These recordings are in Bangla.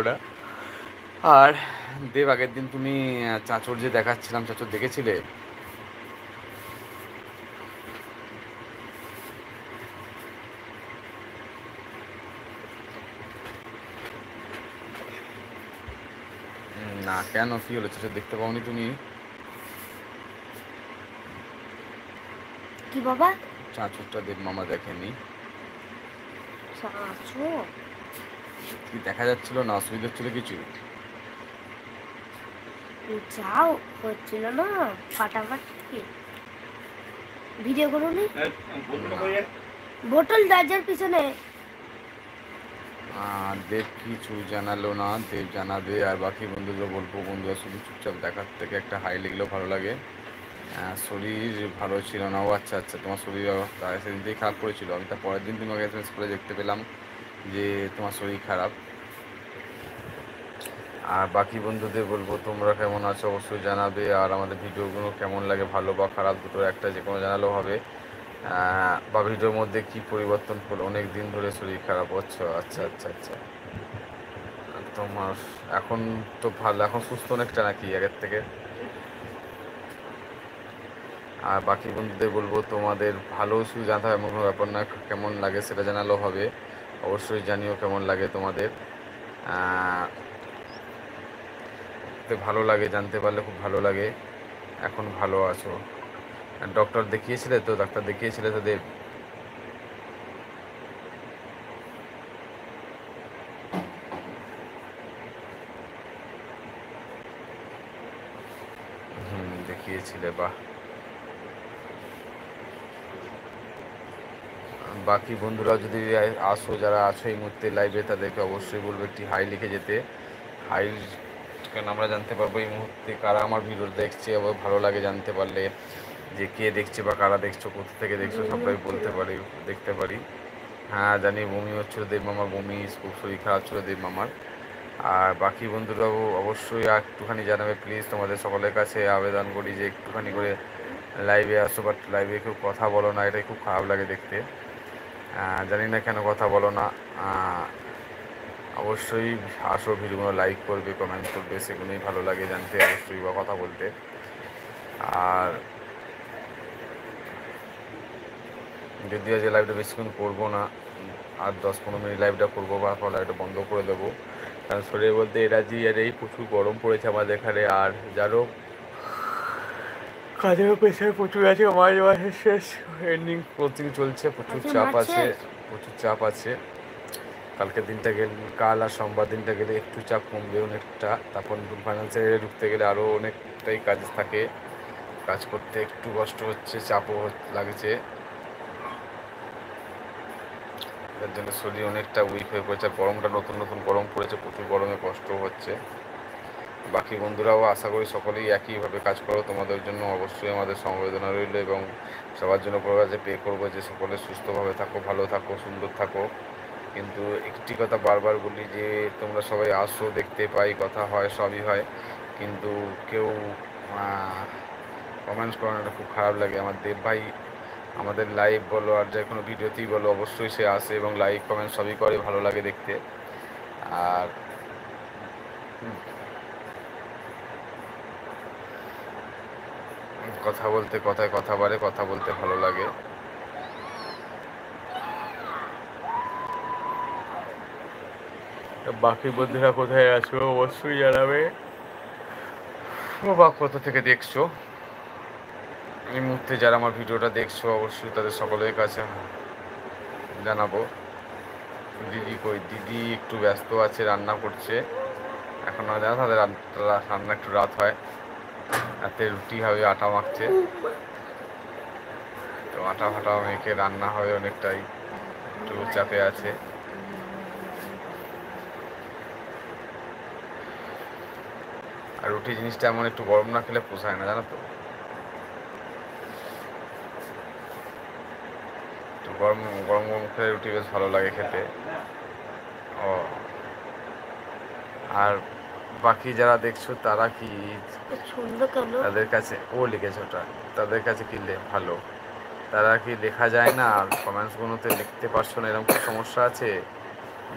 ওটা। আর দেব, আগের দিন তুমি চাঁচর যে দেখাচ্ছিলাম, চাঁচর দেখেছিলে? না কেন, কি হলো? চাঁচর দেখতে পাওনি তুমি? কি বাবা? চাঁচরটা দেব মামা দেখেনি? চাঁচর কি দেখা যাচ্ছিল না? অসুবিধা হচ্ছিল কিছু? যাও হচ্ছিল না, ফাটাফাটি ভিডিও করুনি। বোতল দরজার পিছনে। দেব কিছু জানালো না, দেব জানাবে। আর বাকি বন্ধুদের বলবো, বন্ধুরা শুধু চুপচাপ দেখার থেকে একটা হাই লিখলেও ভালো লাগে। শরীর ভালো ছিল না। ও আচ্ছা আচ্ছা, তোমার শরীর সেদিনতেই খারাপ করেছিল। আমি তার পরের দিন তোমাকে এসএমএস করে দেখতে পেলাম যে তোমার শরীর খারাপ। আর বাকি বন্ধুদের বলবো, তোমরা কেমন আছো অবশ্যই জানাবে। আর আমাদের ভিডিওগুলো কেমন লাগে, ভালো বা খারাপ দুটোর একটা যে কোনো জানালেও হবে। বা ভিডিওর মধ্যে কি পরিবর্তন করলো, অনেক দিন ধরে শরীর খারাপ হচ্ছে। আচ্ছা আচ্ছা আচ্ছা, তোমার এখন তো ভালো, এখন সুস্থ অনেকটা নাকি আগের থেকে? আর বাকি বন্ধুদের বলবো, তোমাদের ভালো শুধু জানতে হবে এমন কোনো ব্যাপার না, কেমন লাগে সেটা জানালেও হবে। অবশ্যই জানিও কেমন লাগে তোমাদের। ভালো লাগে জানতে পারলে, খুব ভালো লাগে। এখন ভালো আছো? ডক্টর দেখিয়েছিলে তো? ডাক্তার দেখিয়েছিলে তো দেব? দেখিয়েছিলে, বাহ। বাকি বন্ধুরা যদি আসো, যারা আছো এই মুহূর্তে লাইভে, তাদেরকে অবশ্যই বলবো একটি হাই লিখে যেতে। হাই কেন আমরা জানতে পারবো এই মুহূর্তে কারা আমার ভিডিও দেখছে, আবার ভালো লাগে জানতে পারলে যে কে দেখছে বা কারা দেখছো, কোথা থেকে দেখছো, সবটাই বলতে পারি, দেখতে পারি। হ্যাঁ জানি, বমি হচ্ছিল দেব মামার, বমি, খুব শরীর খারাপ ছিল দেব মামার। আর বাকি বন্ধুরাও অবশ্যই একটুখানি জানাবে প্লিজ। তোমাদের সকলের কাছে আবেদন করি যে একটুখানি করে লাইভে আসো, বাট লাইভে কেউ কথা বলো না, এটাই খুব খারাপ লাগে দেখতে। জানি না কেন কথা বলো না। অবশ্যই আসো, ভিডিওগুলো লাইক করবে, কমেন্ট করবে, সেগুলোই ভালো লাগে জানতে অবশ্যই, বা কথা বলতে। আর যদি আজ লাইভটা বেশিক্ষণ করবো না, আর 10-15 মিনিট লাইভটা করবো, বা লাইভটা বন্ধ করে দেবো। কারণ শরীরের মধ্যে এনার্জি আর এই প্রচুর গরম পড়েছে আমাদের এখানে। আর যারও কাজেরও প্রেশার প্রচুর আছে, মাঝে মাসে শেষ এন্ডিং প্রতি চলছে, প্রচুর চাপ আছে, প্রচুর চাপ আছে। কালকের দিনটা গেলে, কাল আর সোমবার দিনটা গেলে একটু চাপ কমবে অনেকটা। তারপর ফাইন্যান্সিয়াল ঢুকতে গেলে আরও অনেকটাই কাজ থাকে, কাজ করতে একটু কষ্ট হচ্ছে, চাপও লাগছে। তার জন্য শরীর অনেকটা উইক হয়ে পড়েছে। গরমটা নতুন নতুন গরম পড়েছে, প্রচুর গরমে কষ্ট হচ্ছে। বাকি বন্ধুরাও আশা করি সকলেই একইভাবে কাজ করো। তোমাদের জন্য অবশ্যই আমাদের সমবেদনা রইল, এবং সবার জন্য কাছে পে করবো যে সকলে সুস্থভাবে থাকো, ভালো থাকো, সুন্দর থাকো। কিন্তু একটি কথা বারবার বলি যে তোমরা সবাই আসো, দেখতে পাই, কথা হয়, সবই হয়, কিন্তু কেউ কমেন্টস করেন, এটা খুব খারাপ লাগে। আমার দেব ভাই আমাদের লাইভ বলো আর যে কোনো ভিডিওতেই বলো, অবশ্যই সে আসে এবং লাইক কমেন্ট সবই করে, ভালো লাগে দেখতে। আর কথা বলতে, কথায় কথা বাড়ে, কথা বলতে ভালো লাগে। বাকি বন্ধুরা কোথায় আছো অবশ্যই জানাবে, বা কোথা থেকে দেখছো এই মুহূর্তে। যারা আমার ভিডিওটা দেখছো অবশ্যই তাদের সকলের কাছে জানাবো। দিদি কই? দিদি একটু ব্যস্ত আছে, রান্না করছে এখন। জানা তাদের রান্না একটু রাত হয়, রাতে রুটি হবে, আটা মাখছে, তো আটা ফাটা মেখে রান্না হবে, অনেকটাই একটু চাপে আছে। আর রুটি জিনিসটা এমন, একটু গরম না খেলে পোষায় না, জানো তো। একটু গরম গরম গরম খেলে রুটি বেশ ভালো লাগে খেতে। ও, আর বাকি যারা দেখছো তারা কি, তাদের কাছে ও লিখেছে ওটা, তাদের কাছে কি ভালো, তারা কি লেখা যায় না? আর কমেন্টসগুলোতে লিখতে পারছো না, এরকম কি সমস্যা আছে?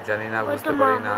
জানি না, বুঝতে পারি না।